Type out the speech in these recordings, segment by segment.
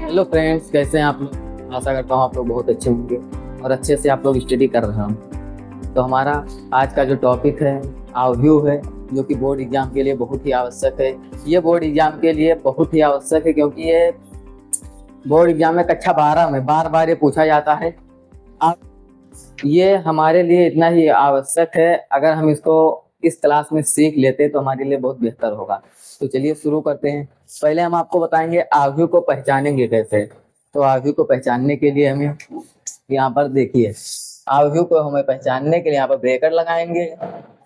Hello friends, कैसे हैं आप लोग। आशा करता हूँ आप लोग बहुत अच्छे होंगे और अच्छे से आप लोग स्टडी कर रहे हों। तो हमारा आज का जो टॉपिक है आव्यूह है, जो कि बोर्ड एग्जाम के लिए बहुत ही आवश्यक है। ये बोर्ड एग्जाम के लिए बहुत ही आवश्यक है क्योंकि ये बोर्ड एग्जाम में कक्षा 12 में बार बार ये पूछा जाता है। अब ये हमारे लिए इतना ही आवश्यक है, अगर हम इसको इस क्लास में सीख लेते तो हमारे लिए बहुत बेहतर होगा। तो चलिए शुरू करते हैं। पहले हम आपको बताएंगे आव्यूह को पहचानेंगे कैसे। तो आव्यूह को पहचानने के लिए हमें यहाँ पर देखिए, आव्यूह को हमें पहचानने के लिए यहाँ पर ब्रैकेट लगाएंगे,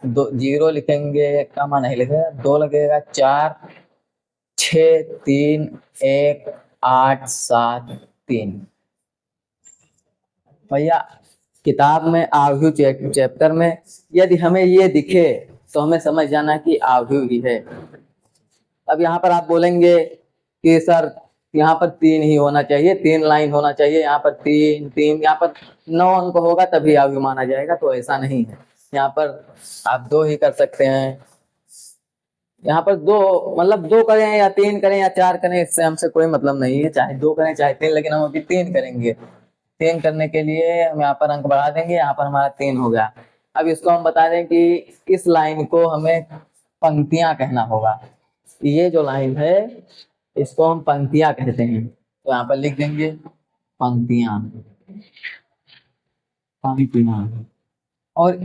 दो जीरो लिखेंगे, कमा नहीं लिखेगा, दो लगेगा, 4 6 3 1 8 7 3। भैया किताब में आव्यूह चैप्टर में यदि हमें ये दिखे तो हमें समझ जाना कि आव्यूह ही है। अब यहाँ पर आप बोलेंगे कि सर यहाँ पर 3 ही होना चाहिए, 3 लाइन होना चाहिए, यहाँ पर 3 3, यहाँ पर 9 अंक होगा तभी आव्यूह माना जाएगा। तो ऐसा नहीं है, यहाँ पर आप 2 ही कर सकते हैं। यहाँ पर 2 मतलब 2 करें या 3 करें या 4 करें, इससे हमसे कोई मतलब नहीं है, चाहे 2 करें चाहे 3, लेकिन हम अभी 3 करेंगे। 3 करने के लिए हम यहाँ पर अंक बढ़ा देंगे, यहाँ पर हमारा 3 हो गया। अब इसको हम बता दें कि इस लाइन को हमें पंक्तियां कहना होगा। ये जो लाइन है इसको हम पंक्तियां कहते हैं। तो यहाँ पर लिख देंगे पंक्तियां, पंक्तियां। और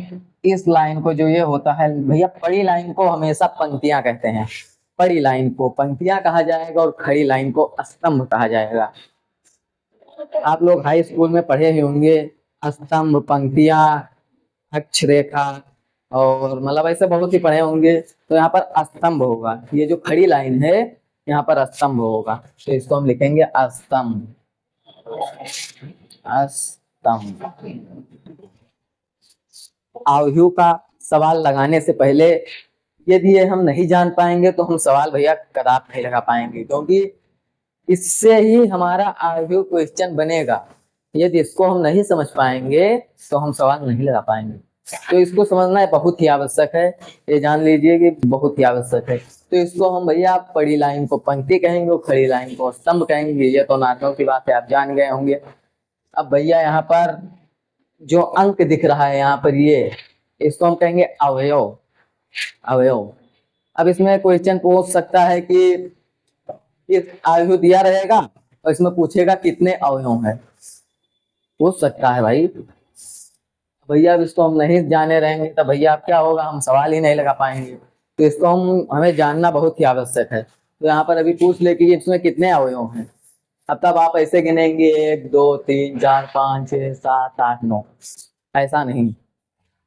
इस लाइन को जो ये होता है भैया, पड़ी लाइन को हमेशा पंक्तियां कहते हैं। पड़ी लाइन को पंक्तियां कहा जाएगा और खड़ी लाइन को स्तंभ कहा जाएगा। आप लोग हाई स्कूल में पढ़े ही होंगे, स्तंभ, पंक्तियां, अक्षरेखा और मतलब ऐसे बहुत ही पढ़े होंगे। तो यहाँ पर स्तंभ होगा, ये जो खड़ी लाइन है यहाँ पर स्तंभ होगा। तो इसको हम लिखेंगे स्तंभ, स्तंभ। आव्यूह का सवाल लगाने से पहले यदि ये हम नहीं जान पाएंगे तो हम सवाल भैया कदापि नहीं लगा पाएंगे, क्योंकि इससे ही हमारा आव्यूह क्वेश्चन बनेगा। यदि इसको हम नहीं समझ पाएंगे तो हम सवाल नहीं लगा पाएंगे। तो इसको समझना बहुत ही आवश्यक है, ये जान लीजिए कि बहुत ही आवश्यक है। तो इसको हम भैया पड़ी लाइन को पंक्ति कहेंगे और खड़ी लाइन को स्तंभ कहेंगे। ये तो नाटकों की बात है, आप जान गए होंगे। अब भैया यहाँ पर जो अंक दिख रहा है यहाँ पर, ये इसको हम कहेंगे अवयव, अवयव। अब इसमें क्वेश्चन पूछ सकता है कि इस आव्यूह दिया रहेगा और इसमें पूछेगा कितने अवयव हैं, पूछ सकता है भाई। भैया अब इसको हम नहीं जाने रहेंगे तो भैया अब क्या होगा, हम सवाल ही नहीं लगा पाएंगे। तो इसको हमें जानना बहुत ही आवश्यक है। तो यहाँ पर अभी पूछ ले कि इसमें कितने अवयव हैं। अब तब आप ऐसे गिनेंगे 1 2 3 4 5 6 7 8 9, ऐसा नहीं।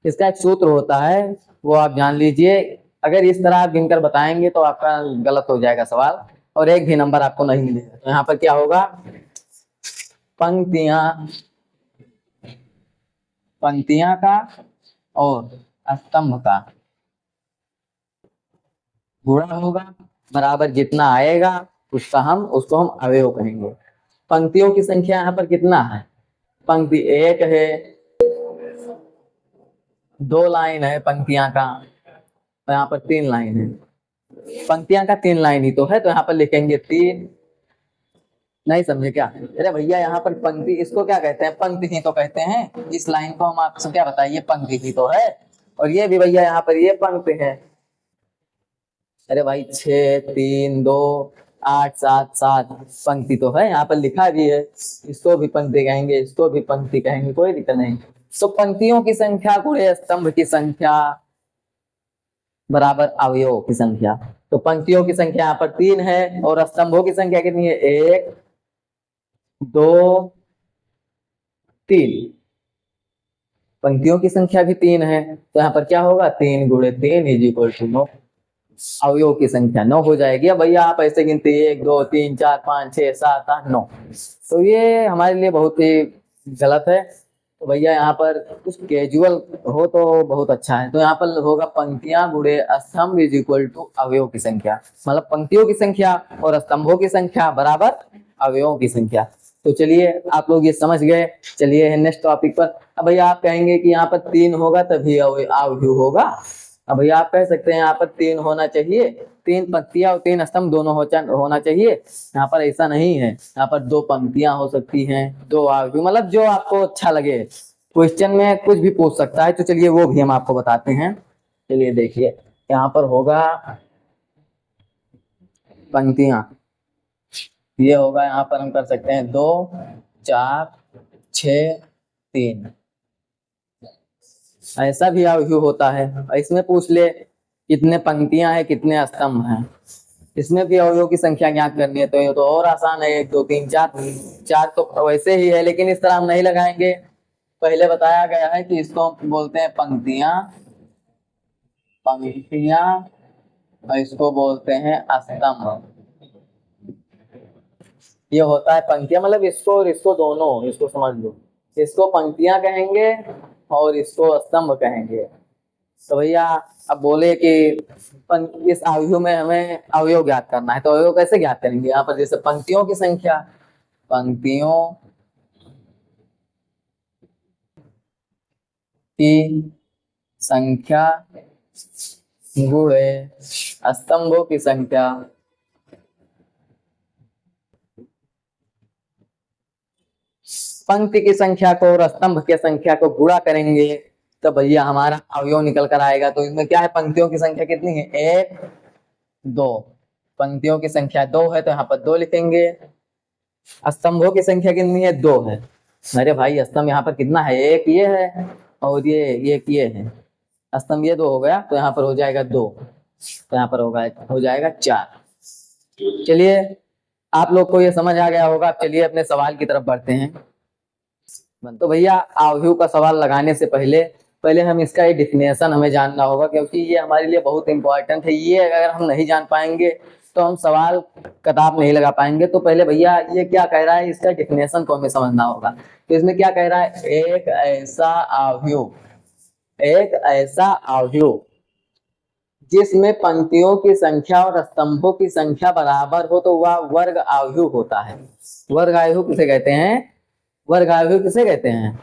इसका एक सूत्र होता है, वो आप जान लीजिए। अगर इस तरह आप गिनकर बताएंगे तो आपका गलत हो जाएगा सवाल और एक भी नंबर आपको नहीं मिलेगा। तो यहाँ पर क्या होगा, पंक्तियां, पंक्तियां का और स्तंभ का गुणा होगा, बराबर जितना आएगा उसको हम अवयव कहेंगे। पंक्तियों की संख्या यहाँ पर कितना है, पंक्ति 1 है, 2 लाइन है पंक्तियां का, और यहाँ पर 3 लाइन है। पंक्तियां का 3 लाइन ही तो है, तो यहाँ पर लिखेंगे 3। नहीं समझे क्या? अरे भैया यहाँ पर पंक्ति, इसको क्या कहते हैं, पंक्ति ही तो कहते हैं। इस लाइन को हम आपसे क्या बताइए, पंक्ति ही तो है। और ये भी भैया यहाँ पर ये पंक्ति है। अरे भाई 6 3 2 8 7 7 पंक्ति तो है, यहाँ पर लिखा भी है। इसको भी पंक्ति कहेंगे, इसको भी पंक्ति कहेंगे, कोई दिक्कत नहीं। तो पंक्तियों की संख्या गुणे स्तंभ की संख्या बराबर अवयव की संख्या। तो पंक्तियों की संख्या यहाँ पर 3 है और स्तंभों की संख्या कितनी है, 1 2 3। पंक्तियों की संख्या भी 3 है, तो यहाँ पर क्या होगा, 3 गुणे 3 = 9। अवयव की संख्या 9 हो जाएगी। अब भैया आप ऐसे गिनते 1 2 3 4 5 6 7 8 9, तो ये हमारे लिए बहुत ही गलत है। तो भैया यहाँ पर कुछ कैजुअल हो तो बहुत अच्छा है। तो यहाँ पर होगा पंक्तियां गुणे स्तंभ = अवयव की संख्या, मतलब पंक्तियों की संख्या और स्तंभों की संख्या बराबर अवयवों की संख्या। तो चलिए आप लोग ये समझ गए। चलिए नेक्स्ट टॉपिक पर। अब भैया आप कहेंगे कि यहाँ पर 3 होगा तभी आव्यूह होगा। अब भैया आप कह सकते हैं यहाँ पर 3 होना चाहिए तीन पंक्तियां और तीन स्तंभ दोनों होना चाहिए। यहाँ पर ऐसा नहीं है, यहाँ पर दो पंक्तियां हो सकती हैं, दो आयु, मतलब जो आपको अच्छा लगे। क्वेश्चन में कुछ भी पूछ सकता है, तो चलिए वो भी हम आपको बताते हैं। चलिए देखिए, यहाँ पर होगा पंक्तियां, ये होगा, यहाँ पर हम कर सकते हैं 2 4 6 3, ऐसा भी अवयव होता है। इसमें पूछ ले कितने पंक्तियां हैं कितने स्तंभ हैं, इसमें भी अवयव की संख्या ज्ञात करनी है, तो ये तो और आसान है, 1 2 3 4, 4 तो वैसे ही है, लेकिन इस तरह हम नहीं लगाएंगे। पहले बताया गया है कि इसको हम बोलते हैं पंक्तियां, पंक्तियां, और इसको बोलते हैं स्तंभ। ये होता है पंक्तियां, मतलब इसको और इसको दोनों, इसको समझ लो, इसको पंक्तियां कहेंगे और इसको स्तंभ कहेंगे। तो भैया अब बोले कि इस अवयव में हमें अवयव ज्ञात करना है, तो अवयव कैसे ज्ञात करेंगे? यहाँ पर जैसे पंक्तियों की संख्या, पंक्तियों की संख्या गुणे स्तंभों की संख्या, पंक्ति की संख्या को और स्तंभ की संख्या को गुणा करेंगे तो भैया हमारा अवयव निकल कर आएगा। तो इसमें क्या है, पंक्तियों की संख्या कितनी है? 1 2, पंक्तियों की संख्या 2 है तो यहाँ पर 2 लिखेंगे। स्तंभों की संख्या कितनी है? 2 है। अरे भाई स्तंभ यहाँ पर कितना है? 1 ये है और ये 1 ये है, स्तंभ ये 2 हो गया, तो यहाँ पर हो जाएगा 2, तो यहाँ पर हो जाएगा 4। चलिए आप लोग को ये समझ आ गया होगा। चलिए अपने सवाल की तरफ बढ़ते हैं। तो भैया अवयव का सवाल लगाने से पहले हम इसका एक डिफिनेशन हमें जानना होगा, क्योंकि ये हमारे लिए बहुत इंपॉर्टेंट है। ये अगर हम नहीं जान पाएंगे तो हम सवाल कताब नहीं लगा पाएंगे। तो पहले भैया ये क्या कह रहा है, इसका डिफिनेशन को हमें समझना होगा। तो इसमें क्या कह रहा है, एक ऐसा अवयव जिसमें पंक्तियों की संख्या और स्तंभों की संख्या बराबर हो तो वह वर्ग अवयव होता है। वर्ग अवयव किसे कहते हैं? वर्ग अवयव किसे कहते हैं?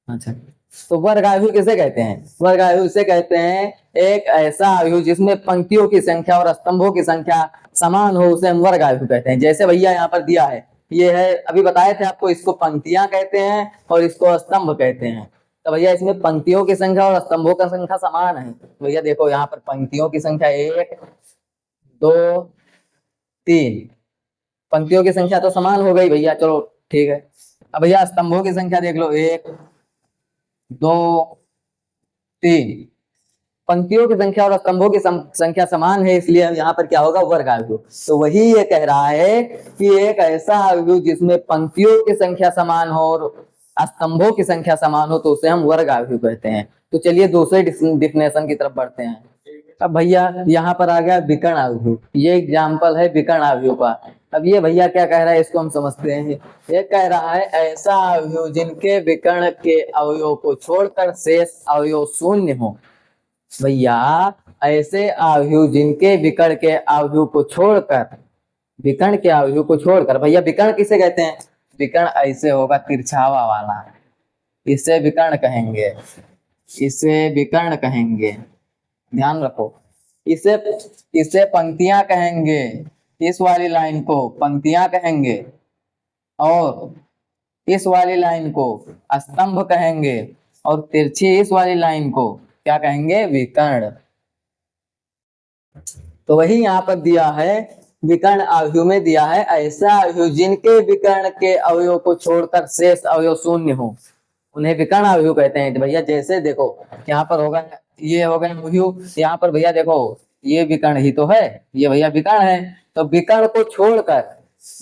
अच्छा, तो वर्ग अवयव किसे कहते हैं? वर्ग अवयव इसे कहते हैं एक ऐसा अवयव जिसमें पंक्तियों की संख्या और स्तंभों की संख्या समान हो, उसे हम वर्ग अवयव कहते हैं। जैसे भैया यहाँ पर दिया है, ये है, अभी बताए थे आपको, इसको पंक्तियां कहते हैं और इसको स्तंभ कहते हैं। तो भैया इसमें पंक्तियों की संख्या और स्तंभों की संख्या समान है। भैया देखो यहाँ पर पंक्तियों की संख्या 1 2 3, पंक्तियों की संख्या तो समान हो गई भैया, चलो ठीक है। अब भैया स्तंभों की संख्या देख लो, 1 2 3, पंक्तियों की संख्या और स्तंभों की संख्या समान है, इसलिए यहाँ पर क्या होगा, वर्ग अवयव। तो वही ये कह रहा है कि एक ऐसा अवयव जिसमें पंक्तियों की संख्या समान हो और स्तंभों की संख्या समान हो तो उसे हम वर्ग अवयव कहते हैं। तो चलिए दूसरे डिफिनेशन की तरफ बढ़ते हैं। अब भैया यहाँ पर आ गया विकर्ण अवयव, ये एग्जाम्पल है विकर्ण अवयव का। अब ये भैया क्या कह रहा है, इसको हम समझते हैं। ये कह रहा है ऐसा अवयव जिनके विकर्ण के अवयव को छोड़कर शेष अवयव शून्य हो। भैया ऐसे अवयव जिनके विकर्ण के अवयव को छोड़कर, विकर्ण के अवयव को छोड़कर, भैया विकर्ण किसे कहते हैं? विकर्ण ऐसे होगा तिरछावा वाला, इसे विकर्ण कहेंगे, इसे विकर्ण कहेंगे, ध्यान रखो। इसे पंक्तियां कहेंगे, इस वाली लाइन को पंक्तियां कहेंगे और इस वाली लाइन को स्तंभ कहेंगे और तिरछी इस वाली लाइन को क्या कहेंगे, विकर्ण। तो वही यहाँ पर दिया है, विकर्ण अवयव में दिया है ऐसा अवयव जिनके विकर्ण के अवयव को छोड़कर शेष अवयव शून्य हो, उन्हें विकर्ण अवयव कहते हैं। तो भैया जैसे देखो यहाँ पर होगा, ये हो गया अवयव, यहाँ पर भैया देखो ये विकर्ण ही तो है, ये भैया विकर्ण है। तो विकर्ण को छोड़कर,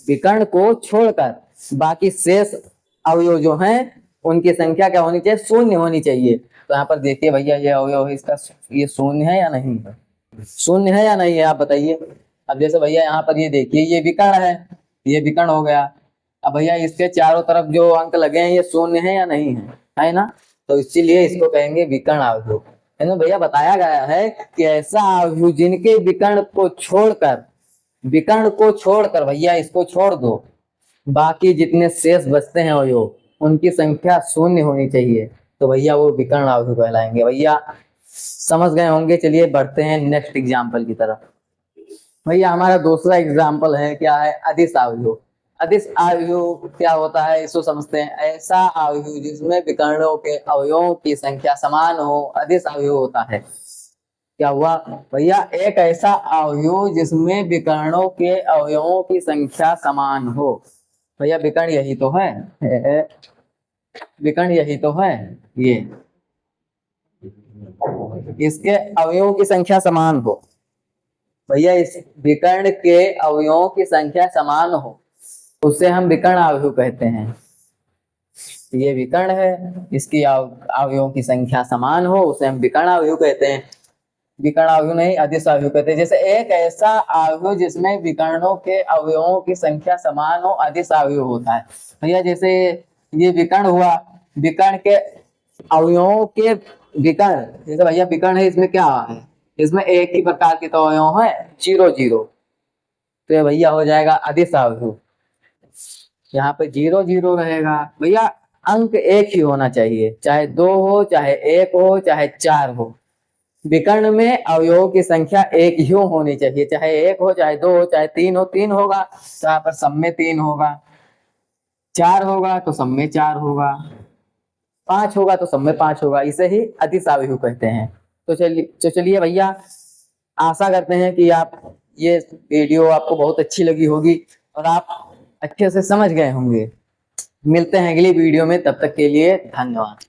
विकर्ण को छोड़कर बाकी शेष अवयव जो हैं उनकी संख्या क्या होनी चाहिए, शून्य होनी चाहिए। तो यहाँ पर देखिए भैया ये अवयव है, इसका ये शून्य है या नहीं है, शून्य है या नहीं है, आप बताइए। अब जैसे भैया यहाँ पर ये देखिए ये विकर्ण है, ये विकर्ण हो गया। अब भैया इसके चारों तरफ जो अंक लगे हैं ये शून्य है या नहीं है ना? तो इसीलिए इसको कहेंगे विकर्ण अवयव। है ना भैया? बताया गया है कि ऐसा अवयव जिनके विकर्ण को छोड़कर, विकर्ण को छोड़कर भैया इसको छोड़ दो, बाकी जितने शेष बचते हैं अवयव उनकी संख्या शून्य होनी चाहिए, तो भैया वो विकर्ण अवयव कहलाएंगे। भैया समझ गए होंगे। चलिए बढ़ते हैं नेक्स्ट एग्जाम्पल की तरफ। भैया हमारा दूसरा एग्जाम्पल है, क्या है, अदिश अवयव। अदिश अवयव क्या होता है इसको समझते हैं। ऐसा अवयव जिसमें विकर्णों के अवयवों की संख्या समान हो, अदिश अवयव होता है। क्या हुआ भैया, एक ऐसा अवयव जिसमें विकर्णों के अवयवों की संख्या समान हो। भैया विकर्ण यही तो है, विकर्ण यही तो है, ये इसके अवयवों की संख्या समान हो। भैया इस विकर्ण के अवयवों की संख्या समान हो उसे हम विकर्ण अवयव कहते हैं। ये विकर्ण है, इसकी अवयवों की संख्या समान हो उसे हम विकर्ण अवयव कहते हैं। विकर्ण अवयव नहीं, अदिश अवयव कहते हैं। जैसे एक ऐसा अवयव जिसमें विकर्णों के अवयवों की संख्या समान हो, अदिश अवयव होता है। भैया जैसे ये विकर्ण हुआ, विकर्ण के अवयवों के विकर्ण, जैसे भैया विकर्ण है, इसमें क्या है, इसमें एक ही प्रकार के तो अवयव है, 0 0, तो ये भैया हो जाएगा अदिश अवयव। यहाँ पे 0 0 रहेगा। भैया अंक एक ही होना चाहिए, चाहे 2 हो, चाहे 1 हो, चाहे 4 हो। विकर्ण में अवयवों की संख्या एक ही होनी चाहिए, चाहे 1 हो, चाहे 2 हो, चाहे 3 हो। 3 होगा तो यहाँ पर सब में 3 होगा, 4 होगा तो सब में 4 होगा, 5 होगा तो सब में 5 होगा। इसे ही अदिश अवयव कहते हैं। तो चलिए भैया, आशा करते हैं कि आप ये वीडियो आपको बहुत अच्छी लगी होगी और आप अच्छे से समझ गए होंगे। मिलते हैं अगली वीडियो में, तब तक के लिए धन्यवाद।